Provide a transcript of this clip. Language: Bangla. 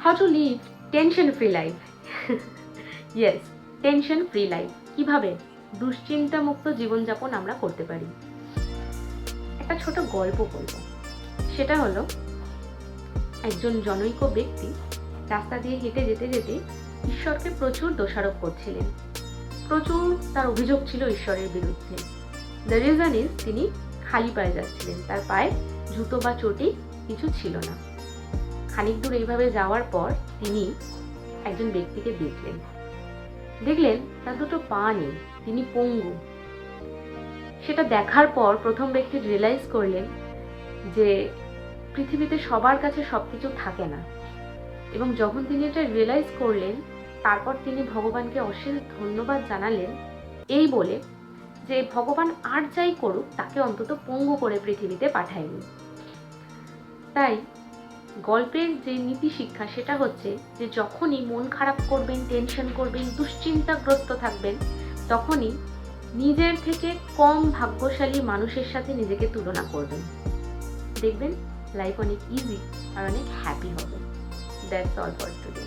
How to live tension free life. Yes, tension free life. কিভাবে দুশ্চিন্তা মুক্ত জীবনযাপন আমরা করতে পারি। একটা ছোট গল্প বলবো। সেটা হলো, একজন জনৈক ব্যক্তি রাস্তা দিয়ে হেঁটে যেতে যেতে ঈশ্বরকে প্রচুর দোষারোপ করছিলেন। প্রচুর তার অভিযোগ ছিল ঈশ্বরের বিরুদ্ধে। দ্য রিজন ইজ, তিনি খালি পায়ে যাচ্ছিলেন, তার পায়ে জুতো বা চটি কিছু ছিল না। খানিক দূর এইভাবে যাওয়ার পর তিনি একজন ব্যক্তিকে দেখলেন তার দুটো পা নেই, তিনি পঙ্গু। সেটা দেখার পর প্রথম ব্যক্তি রিয়েলাইজ করলেন যে পৃথিবীতে সবার কাছে সবকিছু থাকে না, এবং যখন তিনি এটা রিয়েলাইজ করলেন তারপর তিনি ভগবানকে অশেষ ধন্যবাদ জানালেন, এই বলে যে ভগবান আর যাই করুক তাকে অন্তত পঙ্গু করে পৃথিবীতে পাঠায়নি। তাই গল্পের যে নীতি শিক্ষা সেটা হচ্ছে যে যখনই মন খারাপ করবেন, টেনশন করবেন, দুশ্চিন্তাগ্রস্ত থাকবেন, তখনই নিজের থেকে কম ভাগ্যশালী মানুষের সাথে নিজেকে তুলনা করবেন। দেখবেন লাইফ অনেক ইজি আর অনেক হ্যাপি হবে। That's all for today.